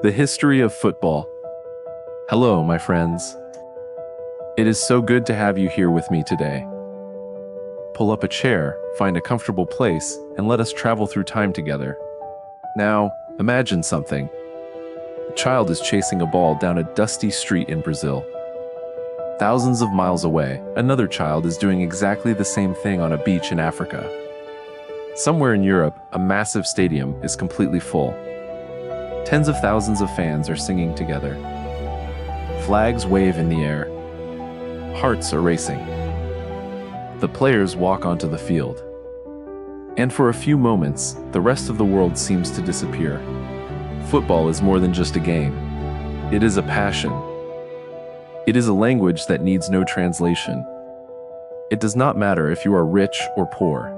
The history of football. Hello, my friends. It is so good to have you here with me today. Pull up a chair, find a comfortable place, and let us travel through time together. Now, imagine something. A child is chasing a ball down a dusty street in Brazil. Thousands of miles away, another child is doing exactly the same thing on a beach in Africa. Somewhere in Europe, a massive stadium is completely full. Tens of thousands of fans are singing together. Flags wave in the air. Hearts are racing. The players walk onto the field. And for a few moments, the rest of the world seems to disappear. Football is more than just a game. It is a passion. It is a language that needs no translation. It does not matter if you are rich or poor.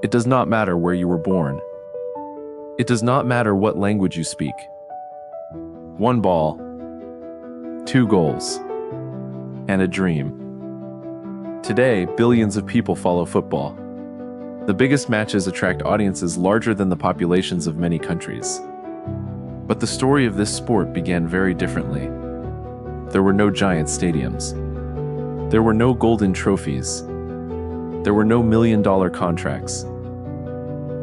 It does not matter where you were born. It does not matter what language you speak. One ball, two goals, and a dream. Today, billions of people follow football. The biggest matches attract audiences larger than the populations of many countries. But the story of this sport began very differently. There were no giant stadiums. There were no golden trophies. There were no million-dollar contracts.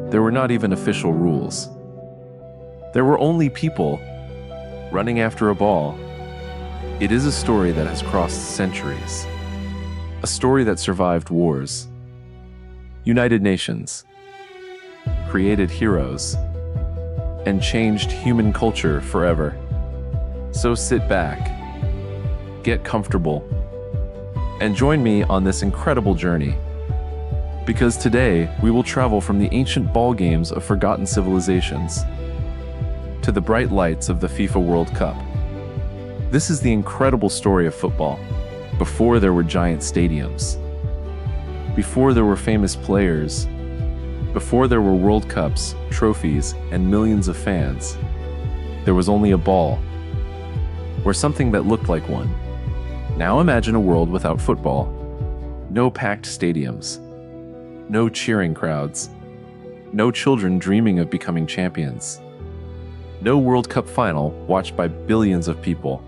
There were not even official rules. There were only people running after a ball. It is a story that has crossed centuries. A story that survived wars, united nations, created heroes, and changed human culture forever. So sit back, get comfortable, and join me on this incredible journey. Because today, we will travel from the ancient ball games of forgotten civilizations to the bright lights of the FIFA World Cup. This is the incredible story of football, before there were giant stadiums, before there were famous players, before there were World Cups, trophies, and millions of fans. There was only a ball, or something that looked like one. Now imagine a world without football. No packed stadiums. No cheering crowds. No children dreaming of becoming champions. No World Cup final watched by billions of people.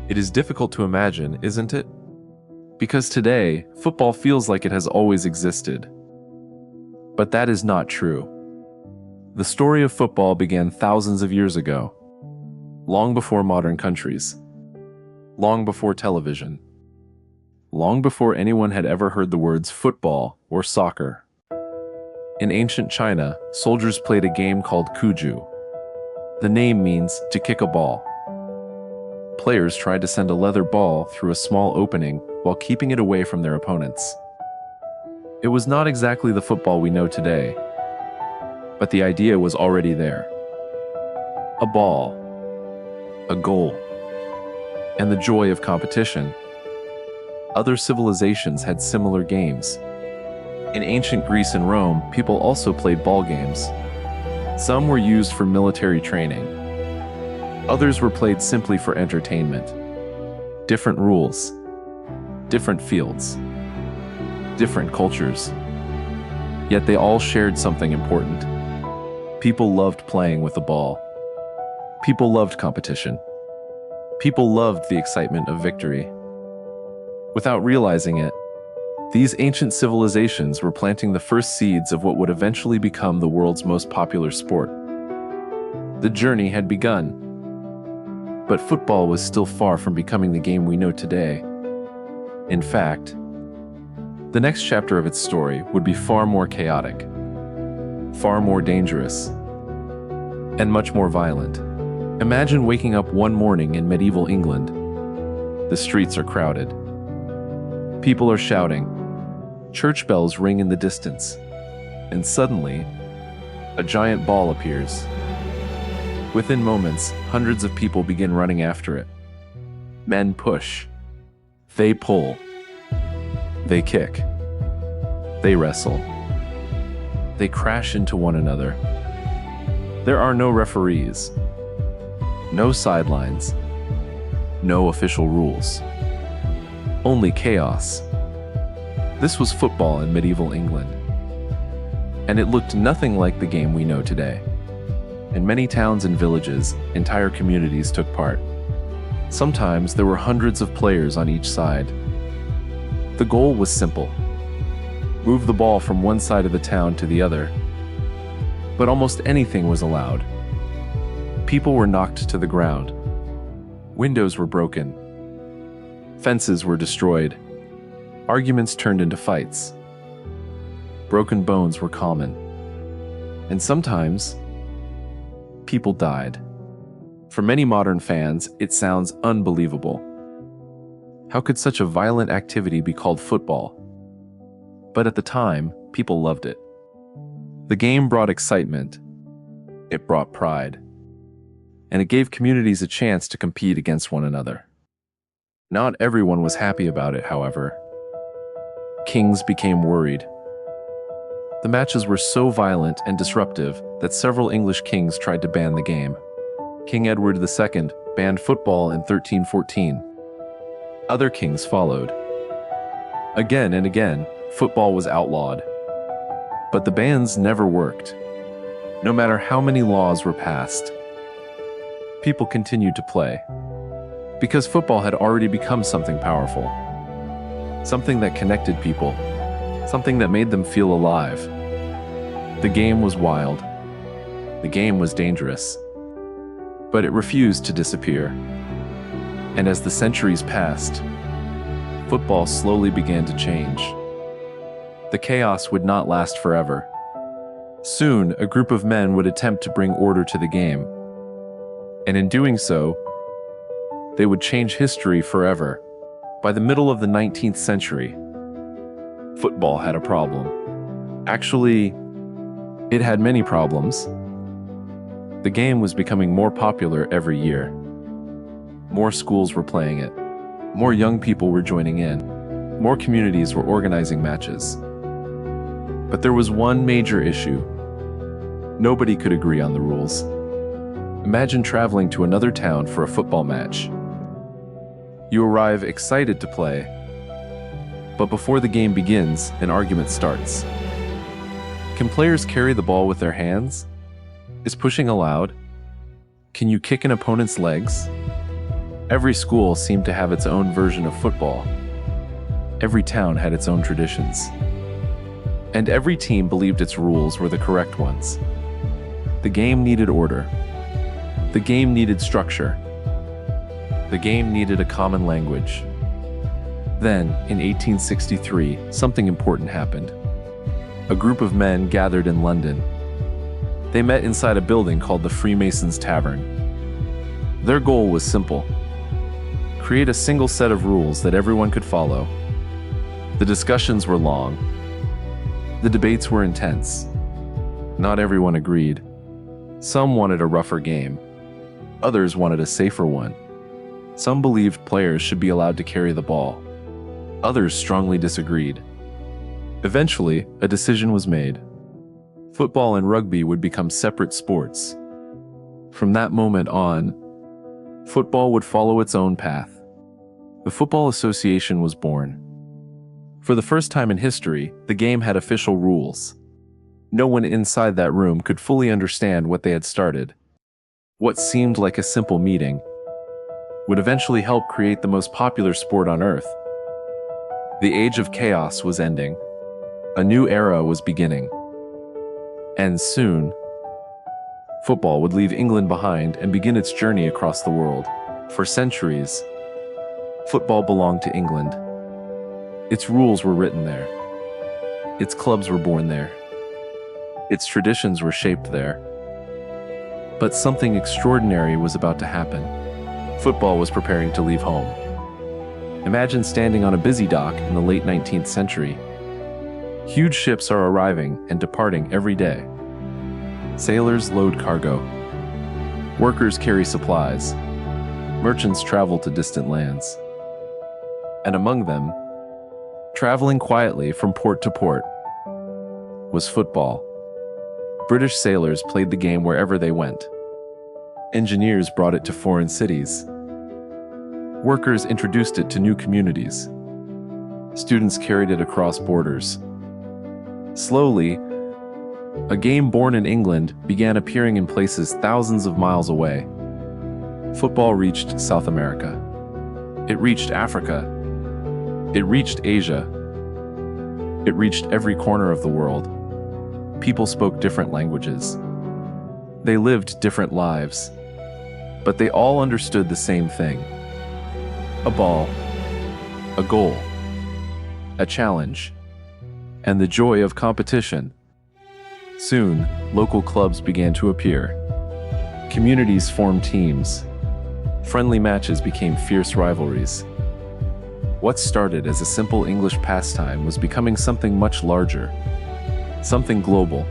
It is difficult to imagine, isn't it? Because today, football feels like it has always existed. But that is not true. The story of football began thousands of years ago, long before modern countries, long before television, long before anyone had ever heard the words football or soccer. In ancient China, soldiers played a game called kuju. The name means to kick a ball. Players tried to send a leather ball through a small opening while keeping it away from their opponents. It was not exactly the football we know today, but the idea was already there. A ball, a goal, and the joy of competition. Other civilizations had similar games. In ancient Greece and Rome, people also played ball games. Some were used for military training. Others were played simply for entertainment. Different rules, different fields, different cultures. Yet they all shared something important. People loved playing with the ball. People loved competition. People loved the excitement of victory. Without realizing it, these ancient civilizations were planting the first seeds of what would eventually become the world's most popular sport. The journey had begun, but football was still far from becoming the game we know today. In fact, the next chapter of its story would be far more chaotic, far more dangerous, and much more violent. Imagine waking up one morning in medieval England. The streets are crowded. People are shouting. Church bells ring in the distance. And suddenly, a giant ball appears. Within moments, hundreds of people begin running after it. Men push. They pull. They kick. They wrestle. They crash into one another. There are no referees. No sidelines. No official rules. Only chaos. This was football in medieval England. And it looked nothing like the game we know today. In many towns and villages, entire communities took part. Sometimes there were hundreds of players on each side. The goal was simple: move the ball from one side of the town to the other. But almost anything was allowed. People were knocked to the ground. Windows were broken. Fences were destroyed. Arguments turned into fights. Broken bones were common. And sometimes, people died. For many modern fans, it sounds unbelievable. How could such a violent activity be called football? But at the time, people loved it. The game brought excitement. It brought pride. And it gave communities a chance to compete against one another. Not everyone was happy about it, however. Kings became worried. The matches were so violent and disruptive that several English kings tried to ban the game. King Edward II banned football in 1314. Other kings followed. Again and again, football was outlawed. But the bans never worked. No matter how many laws were passed, people continued to play. Because football had already become something powerful. Something that connected people. Something that made them feel alive. The game was wild. The game was dangerous. But it refused to disappear. And as the centuries passed, football slowly began to change. The chaos would not last forever. Soon, a group of men would attempt to bring order to the game. And in doing so, they would change history forever. By the middle of the 19th century, football had a problem. Actually, it had many problems. The game was becoming more popular every year. More schools were playing it. More young people were joining in. More communities were organizing matches. But there was one major issue. Nobody could agree on the rules. Imagine traveling to another town for a football match. You arrive excited to play, but before the game begins, an argument starts. Can players carry the ball with their hands? Is pushing allowed? Can you kick an opponent's legs? Every school seemed to have its own version of football. Every town had its own traditions. And every team believed its rules were the correct ones. The game needed order. The game needed structure. The game needed a common language. Then, in 1863, something important happened. A group of men gathered in London. They met inside a building called the Freemasons' Tavern. Their goal was simple: create a single set of rules that everyone could follow. The discussions were long. The debates were intense. Not everyone agreed. Some wanted a rougher game. Others wanted a safer one. Some believed players should be allowed to carry the ball. Others strongly disagreed. Eventually, a decision was made. Football and rugby would become separate sports. From that moment on, football would follow its own path. The Football Association was born. For the first time in history, the game had official rules. No one inside that room could fully understand what they had started. What seemed like a simple meeting would eventually help create the most popular sport on earth. The age of chaos was ending. A new era was beginning. And soon, football would leave England behind and begin its journey across the world. For centuries, football belonged to England. Its rules were written there. Its clubs were born there. Its traditions were shaped there. But something extraordinary was about to happen. Football was preparing to leave home. Imagine standing on a busy dock in the late 19th century. Huge ships are arriving and departing every day. Sailors load cargo. Workers carry supplies. Merchants travel to distant lands. And among them, traveling quietly from port to port, was football. British sailors played the game wherever they went. Engineers brought it to foreign cities. Workers introduced it to new communities. Students carried it across borders. Slowly, A game born in England began appearing in places thousands of miles away. Football reached South America. It reached Africa. It reached Asia. It reached every corner of the world. People spoke different languages. They lived different lives. But they all understood the same thing. A ball, a goal, a challenge, and the joy of competition. Soon, local clubs began to appear. Communities formed teams. Friendly matches became fierce rivalries. What started as a simple English pastime was becoming something much larger, something global,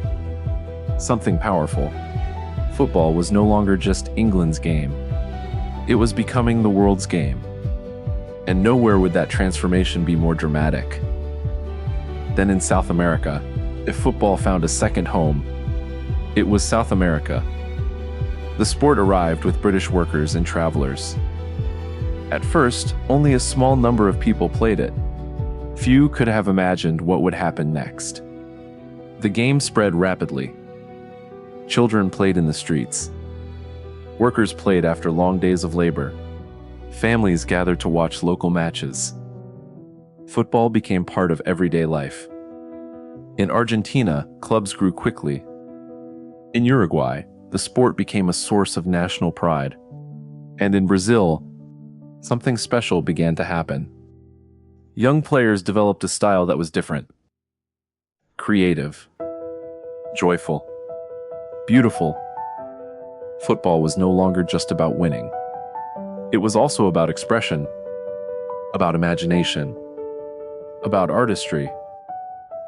something powerful. Football was no longer just England's game. It was becoming the world's game. And nowhere would that transformation be more dramatic than in South America. If football found a second home, it was South America. The sport arrived with British workers and travelers. At first, only a small number of people played it. Few could have imagined what would happen next. The game spread rapidly. Children played in the streets. Workers played after long days of labor. Families gathered to watch local matches. Football became part of everyday life. In Argentina, clubs grew quickly. In Uruguay, the sport became a source of national pride. And in Brazil, something special began to happen. Young players developed a style that was different. Creative. Joyful. Beautiful. Football was no longer just about winning. It was also about expression, about imagination, about artistry.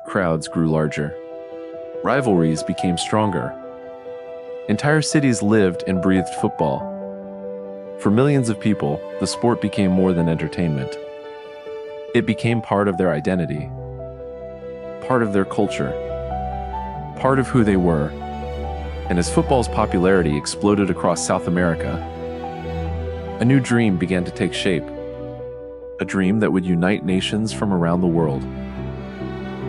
Crowds grew larger. Rivalries became stronger. Entire cities lived and breathed football. For millions of people, the sport became more than entertainment. It became part of their identity, part of their culture, part of who they were. And as football's popularity exploded across South America, a new dream began to take shape. A dream that would unite nations from around the world.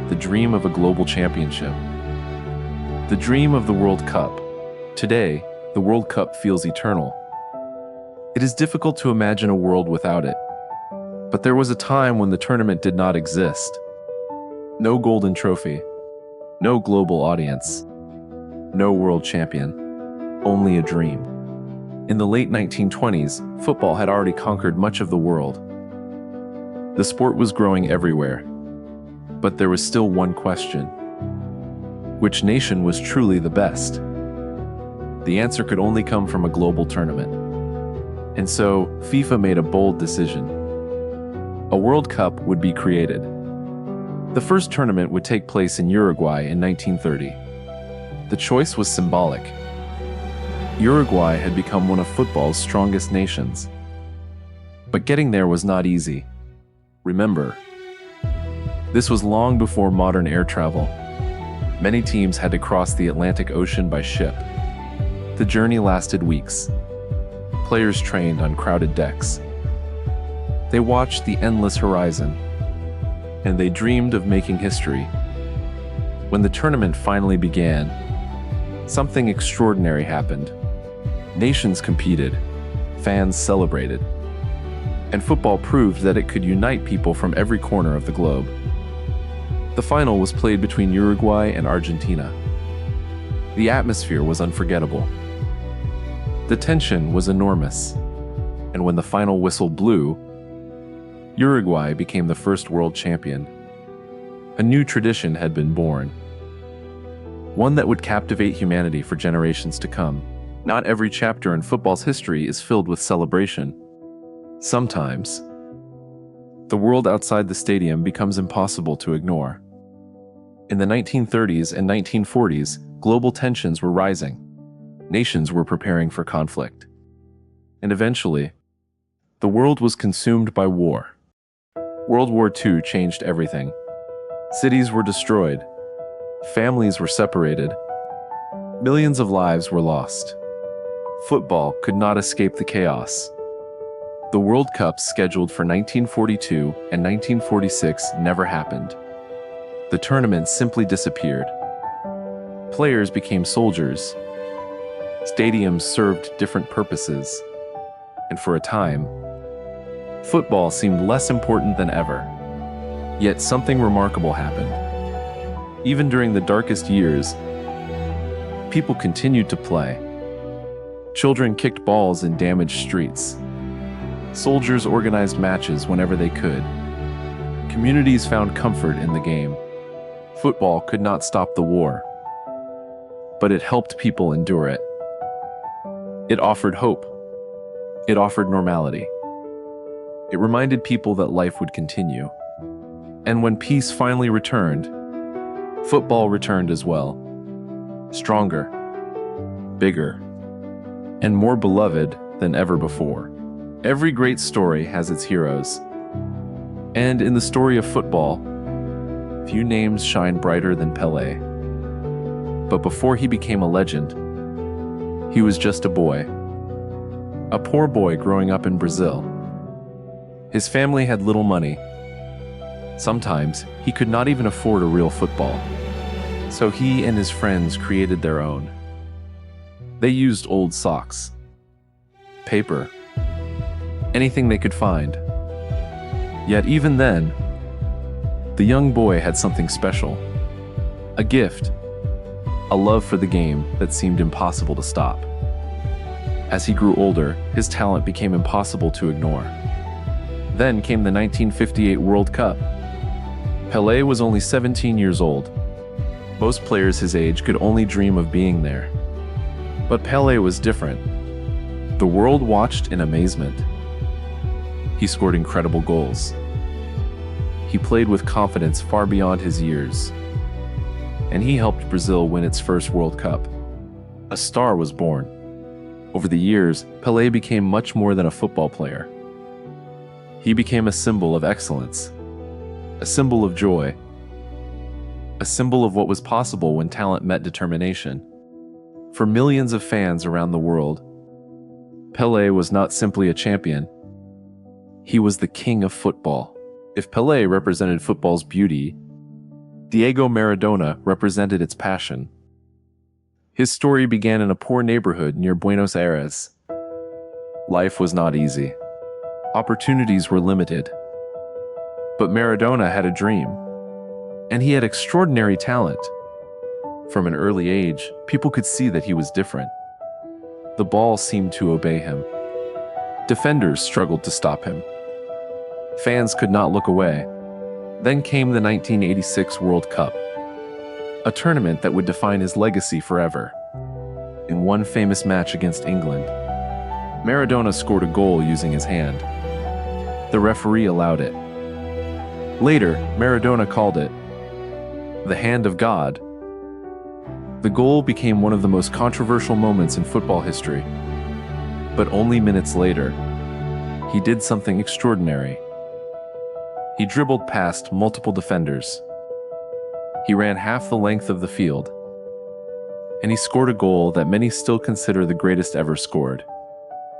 The dream of a global championship. The dream of the World Cup. Today, the World Cup feels eternal. It is difficult to imagine a world without it. But there was a time when the tournament did not exist. No golden trophy. No global audience. No world champion. Only a dream. In the late 1920s, football had already conquered much of the world. The sport was growing everywhere. But there was still one question. Which nation was truly the best? The answer could only come from a global tournament. And so, FIFA made a bold decision. A World Cup would be created. The first tournament would take place in Uruguay in 1930. The choice was symbolic. Uruguay had become one of football's strongest nations. But getting there was not easy. Remember, this was long before modern air travel. Many teams had to cross the Atlantic Ocean by ship. The journey lasted weeks. Players trained on crowded decks. They watched the endless horizon, and they dreamed of making history. When the tournament finally began, something extraordinary happened. Nations competed, fans celebrated, and football proved that it could unite people from every corner of the globe. The final was played between Uruguay and Argentina. The atmosphere was unforgettable. The tension was enormous, and when the final whistle blew, Uruguay became the first world champion. A new tradition had been born, one that would captivate humanity for generations to come. Not every chapter in football's history is filled with celebration. Sometimes, the world outside the stadium becomes impossible to ignore. In the 1930s and 1940s, global tensions were rising. Nations were preparing for conflict. And eventually, the world was consumed by war. World War II changed everything. Cities were destroyed. Families were separated. Millions of lives were lost. Football could not escape the chaos. The World Cups scheduled for 1942 and 1946 never happened. The tournament simply disappeared. Players became soldiers. Stadiums served different purposes. And for a time, football seemed less important than ever. Yet something remarkable happened. Even during the darkest years, people continued to play. Children kicked balls in damaged streets. Soldiers organized matches whenever they could. Communities found comfort in the game. Football could not stop the war, but it helped people endure it. It offered hope. It offered normality. It reminded people that life would continue. And when peace finally returned, football returned as well. Stronger, bigger, and more beloved than ever before. Every great story has its heroes. And in the story of football, few names shine brighter than Pelé. But before he became a legend, he was just a boy. A poor boy growing up in Brazil. His family had little money. Sometimes he could not even afford a real football. So he and his friends created their own. They used old socks, paper, anything they could find. Yet even then, the young boy had something special. A gift, a love for the game that seemed impossible to stop. As he grew older, his talent became impossible to ignore. Then came the 1958 World Cup. Pelé was only 17 years old. Most players his age could only dream of being there. But Pelé was different. The world watched in amazement. He scored incredible goals. He played with confidence far beyond his years. And he helped Brazil win its first World Cup. A star was born. Over the years, Pelé became much more than a football player. He became a symbol of excellence, a symbol of joy, a symbol of what was possible when talent met determination. For millions of fans around the world, Pelé was not simply a champion. He was the king of football. If Pelé represented football's beauty, Diego Maradona represented its passion. His story began in a poor neighborhood near Buenos Aires. Life was not easy. Opportunities were limited. But Maradona had a dream, and he had extraordinary talent. From an early age, people could see that he was different. The ball seemed to obey him. Defenders struggled to stop him. Fans could not look away. Then came the 1986 World Cup, a tournament that would define his legacy forever. In one famous match against England, Maradona scored a goal using his hand. The referee allowed it. Later, Maradona called it the hand of God. The goal became one of the most controversial moments in football history. But only minutes later, he did something extraordinary. He dribbled past multiple defenders. He ran half the length of the field. And he scored a goal that many still consider the greatest ever scored.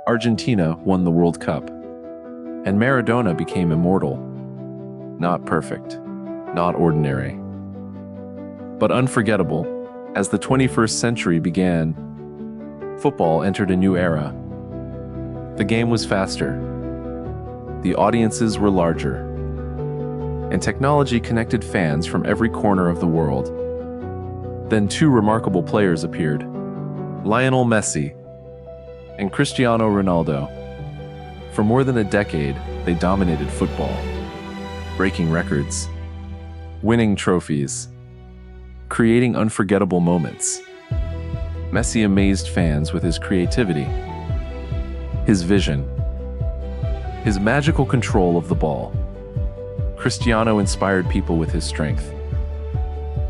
Argentina won the World Cup. And Maradona became immortal. Not perfect, not ordinary, but unforgettable. As the 21st century began, football entered a new era. The game was faster. The audiences were larger. And technology connected fans from every corner of the world. Then two remarkable players appeared, Lionel Messi and Cristiano Ronaldo. For more than a decade, they dominated football, breaking records, winning trophies, creating unforgettable moments. Messi amazed fans with his creativity, his vision, his magical control of the ball. Cristiano inspired people with his strength,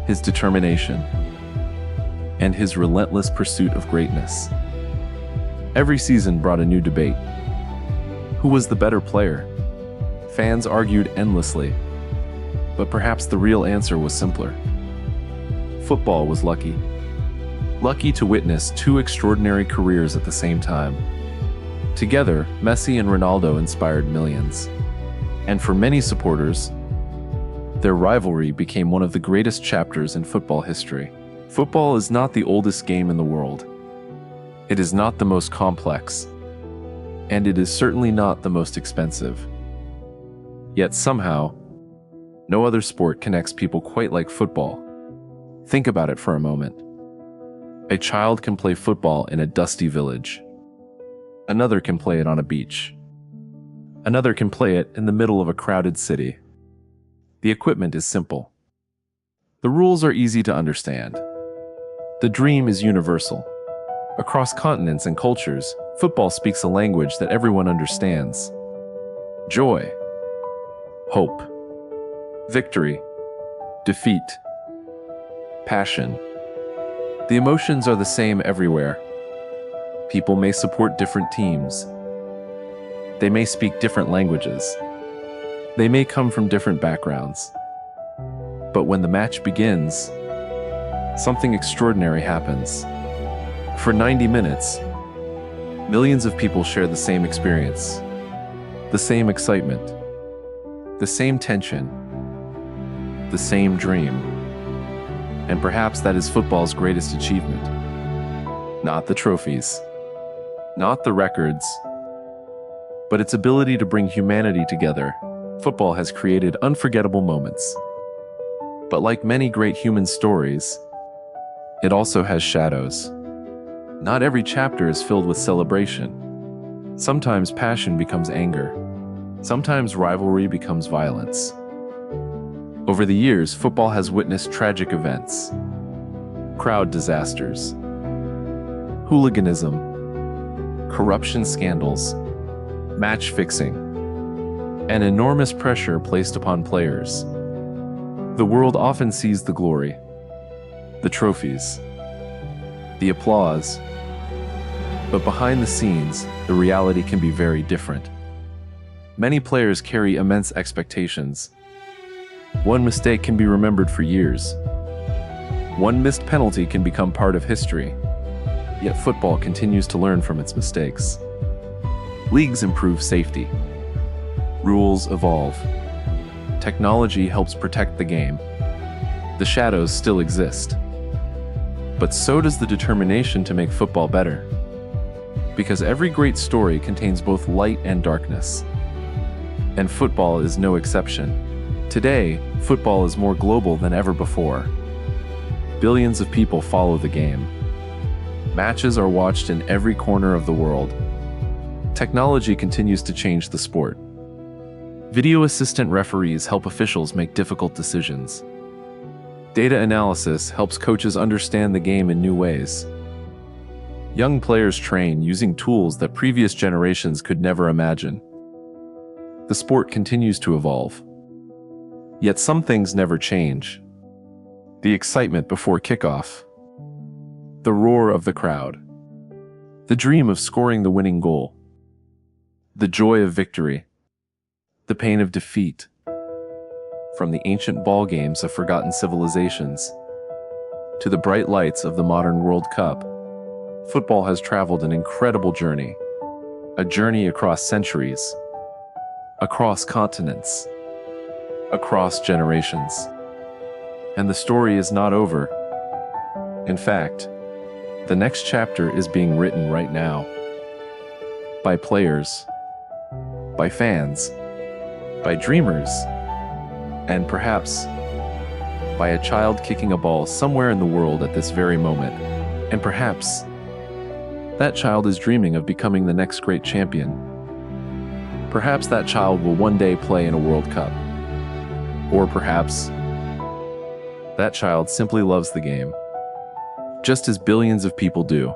his determination, and his relentless pursuit of greatness. Every season brought a new debate. Who was the better player? Fans argued endlessly, but perhaps the real answer was simpler. Football was lucky. Lucky to witness two extraordinary careers at the same time. Together, Messi and Ronaldo inspired millions. And for many supporters, their rivalry became one of the greatest chapters in football history. Football is not the oldest game in the world. It is not the most complex, and it is certainly not the most expensive. Yet somehow, no other sport connects people quite like football. Think about it for a moment. A child can play football in a dusty village. Another can play it on a beach. Another can play it in the middle of a crowded city. The equipment is simple. The rules are easy to understand. The dream is universal. Across continents and cultures, football speaks a language that everyone understands. Joy, hope, victory, defeat, passion. The emotions are the same everywhere. People may support different teams. They may speak different languages. They may come from different backgrounds. But when the match begins, something extraordinary happens. For 90 minutes, millions of people share the same experience, the same excitement, the same tension, the same dream. And perhaps that is football's greatest achievement. Not the trophies, not the records, but its ability to bring humanity together. Football has created unforgettable moments. But like many great human stories, it also has shadows. Not every chapter is filled with celebration. Sometimes passion becomes anger. Sometimes rivalry becomes violence. Over the years, football has witnessed tragic events, crowd disasters, hooliganism, corruption scandals, match fixing, and enormous pressure placed upon players. The world often sees the glory, the trophies, the applause, but behind the scenes, the reality can be very different. Many players carry immense expectations. One mistake can be remembered for years. One missed penalty can become part of history. Yet football continues to learn from its mistakes. Leagues improve safety. Rules evolve. Technology helps protect the game. The shadows still exist. But so does the determination to make football better. Because every great story contains both light and darkness. And football is no exception. Today, football is more global than ever before. Billions of people follow the game. Matches are watched in every corner of the world. Technology continues to change the sport. Video assistant referees help officials make difficult decisions. Data analysis helps coaches understand the game in new ways. Young players train using tools that previous generations could never imagine. The sport continues to evolve. Yet some things never change. The excitement before kickoff. The roar of the crowd. The dream of scoring the winning goal. The joy of victory. The pain of defeat. From the ancient ball games of forgotten civilizations to the bright lights of the modern World Cup, football has traveled an incredible journey. A journey across centuries, across continents, across generations. And the story is not over. In fact, the next chapter is being written right now. By players, by fans, by dreamers, and perhaps by a child kicking a ball somewhere in the world at this very moment. And perhaps that child is dreaming of becoming the next great champion. Perhaps that child will one day play in a World Cup. Or perhaps that child simply loves the game, just as billions of people do.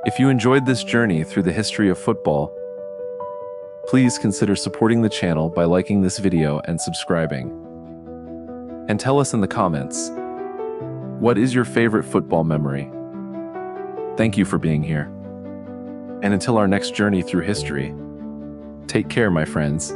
If you enjoyed this journey through the history of football, please consider supporting the channel by liking this video and subscribing. And tell us in the comments, what is your favorite football memory? Thank you for being here. And until our next journey through history, take care, my friends.